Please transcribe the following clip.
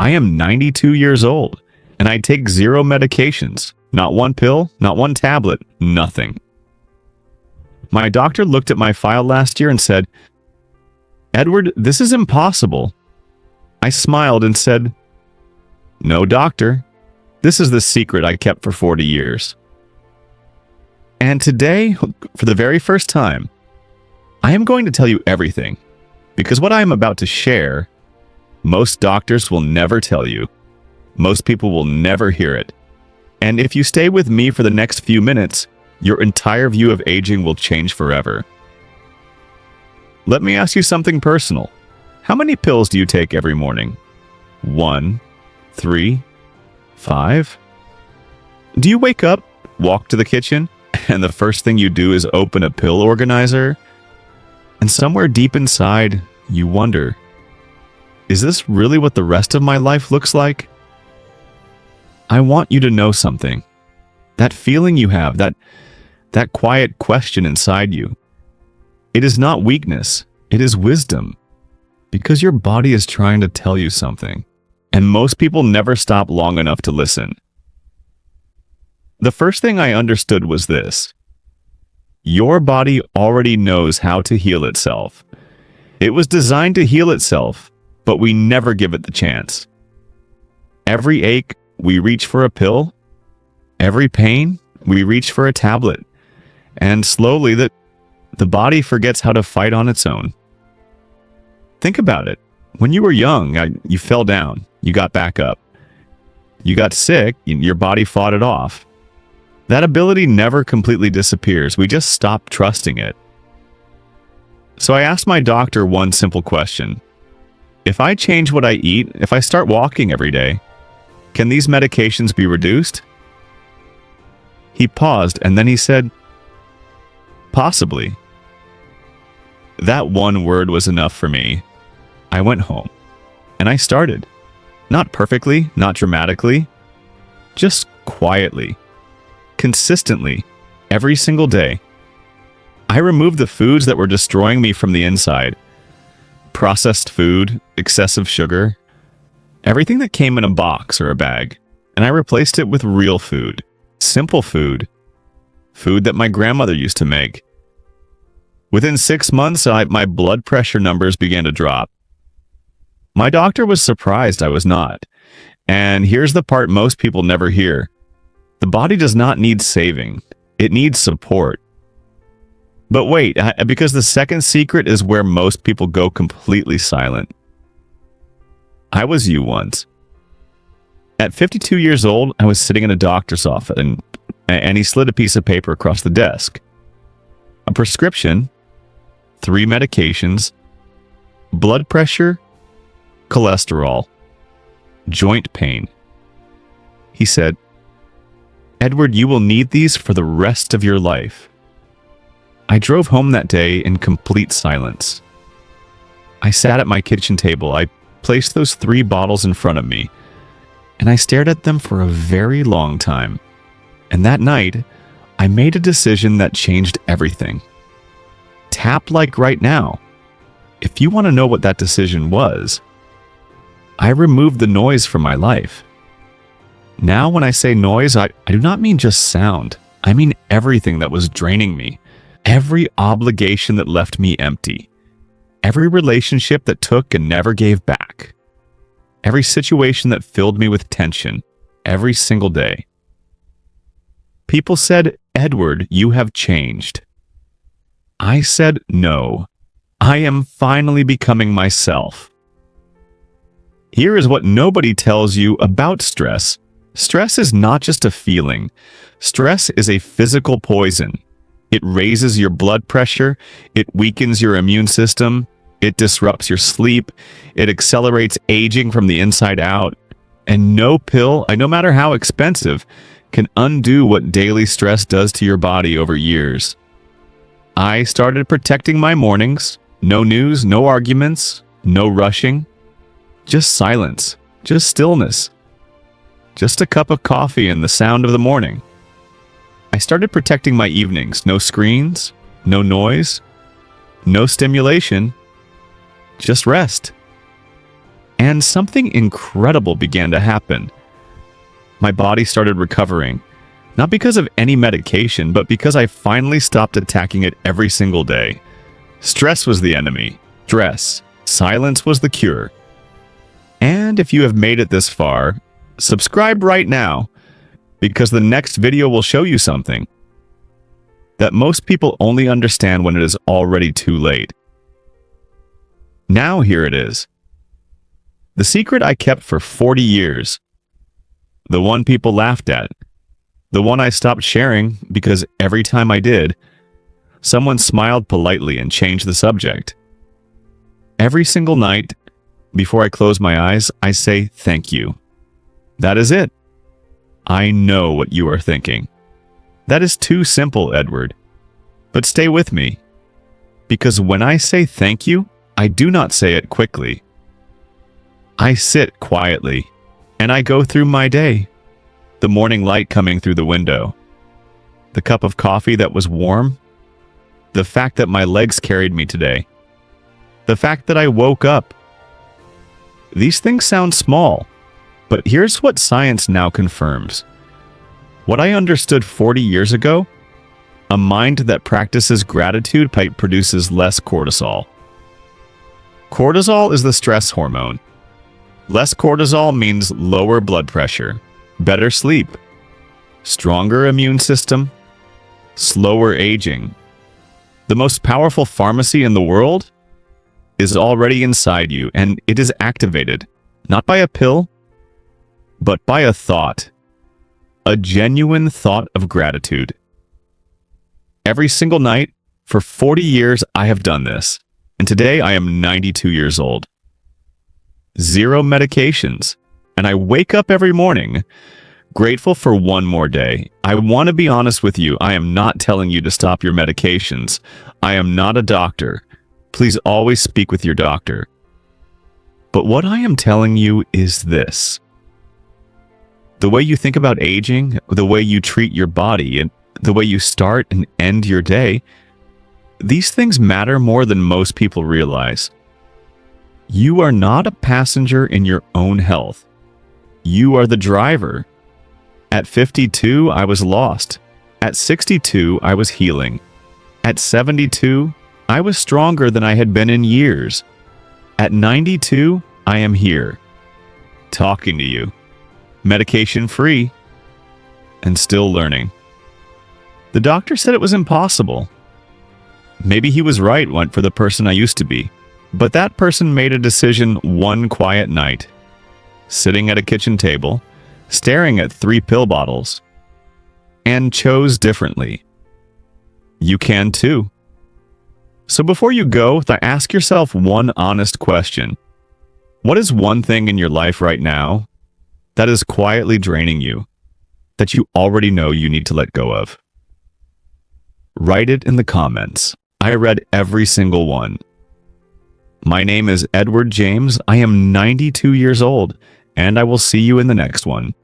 I am 92 years old, and I take 0 medications. Not one pill, not one tablet, nothing. My doctor looked at my file last year and said, "Edward, this is impossible." I smiled and said, "No, doctor. This is the secret I kept for 40 years. And today, for the very first time, I am going to tell you everything, because what I am about to share, most doctors will never tell you. Most people will never hear it. And if you stay with me for the next few minutes, your entire view of aging will change forever. Let me ask you something personal. How many pills do you take every morning? 1, 3, 5? Do you wake up, walk to the kitchen, and the first thing you do is open a pill organizer? And somewhere deep inside, you wonder, is this really what the rest of my life looks like? I want you to know something. That feeling you have, that quiet question inside you, it is not weakness, it is wisdom. Because your body is trying to tell you something. And most people never stop long enough to listen. The first thing I understood was this. Your body already knows how to heal itself. It was designed to heal itself, but we never give it the chance. Every ache, we reach for a pill. Every pain, we reach for a tablet. And slowly, the body forgets how to fight on its own. Think about it. When you were young, you fell down. You got back up. You got sick. Your body fought it off. That ability never completely disappears. We just stop trusting it. So I asked my doctor one simple question. If I change what I eat, if I start walking every day, can these medications be reduced? He paused and then he said, "Possibly." That one word was enough for me. I went home, and I started. Not perfectly, not dramatically, just quietly, consistently, every single day. I removed the foods that were destroying me from the inside. Processed food, excessive sugar, everything that came in a box or a bag, and I replaced it with real food, simple food, food that my grandmother used to make. Within 6 months, my blood pressure numbers began to drop. My doctor was surprised I was not. And here's the part most people never hear. The body does not need saving. It needs support. But wait, because the second secret is where most people go completely silent. I was you once. At 52 years old, I was sitting in a doctor's office and he slid a piece of paper across the desk. A prescription, 3 medications, blood pressure, cholesterol, joint pain. He said, "Edward, you will need these for the rest of your life." I drove home that day in complete silence. I sat at my kitchen table. I placed those 3 bottles in front of me, and I stared at them for a very long time. And that night, I made a decision that changed everything. Tap like right now. If you want to know what that decision was, I removed the noise from my life. Now when I say noise, I do not mean just sound. I mean everything that was draining me. Every obligation that left me empty. Every relationship that took and never gave back. Every situation that filled me with tension. Every single day. People said, "Edward, you have changed." I said, "No. I am finally becoming myself." Here is what nobody tells you about stress. Stress is not just a feeling. Stress is a physical poison. It raises your blood pressure. It weakens your immune system. It disrupts your sleep. It accelerates aging from the inside out. And no pill, no matter how expensive, can undo what daily stress does to your body over years. I started protecting my mornings. No news, no arguments, no rushing. Just silence, just stillness, just a cup of coffee and the sound of the morning. I started protecting my evenings. No screens, no noise, no stimulation, just rest. And something incredible began to happen. My body started recovering, not because of any medication, but because I finally stopped attacking it every single day. Stress was the enemy. Stress. Silence was the cure. And if you have made it this far, subscribe right now, because the next video will show you something that most people only understand when it is already too late. Now here it is. The secret I kept for 40 years. The one people laughed at. The one I stopped sharing because every time I did, someone smiled politely and changed the subject. Every single night, before I close my eyes, I say thank you. That is it. I know what you are thinking. That is too simple, Edward. But stay with me, because when I say thank you, I do not say it quickly. I sit quietly, and I go through my day. The morning light coming through the window, the cup of coffee that was warm, the fact that my legs carried me today, the fact that I woke up. These things sound small, but here's what science now confirms. What I understood 40 years ago, a mind that practices gratitude produces less cortisol. Cortisol is the stress hormone. Less cortisol means lower blood pressure, better sleep, stronger immune system, slower aging. The most powerful pharmacy in the world is already inside you, and it is activated, not by a pill, but by a thought, a genuine thought of gratitude. Every single night, for 40 years, I have done this, and today I am 92 years old. 0 medications, and I wake up every morning grateful for one more day. I want to be honest with you. I am not telling you to stop your medications. I am not a doctor. Please always speak with your doctor. But what I am telling you is this. The way you think about aging, the way you treat your body, and the way you start and end your day, these things matter more than most people realize. You are not a passenger in your own health. You are the driver. At 52, I was lost. At 62, I was healing. At 72, I was stronger than I had been in years. At 92, I am here, talking to you, medication-free, and still learning. The doctor said it was impossible. Maybe he was right for the person I used to be. But that person made a decision one quiet night, sitting at a kitchen table, staring at 3 pill bottles, and chose differently. You can too. So before you go, ask yourself one honest question. What is one thing in your life right now that is quietly draining you, that you already know you need to let go of? Write it in the comments. I read every single one. My name is Edward James. I am 92 years old, and I will see you in the next one.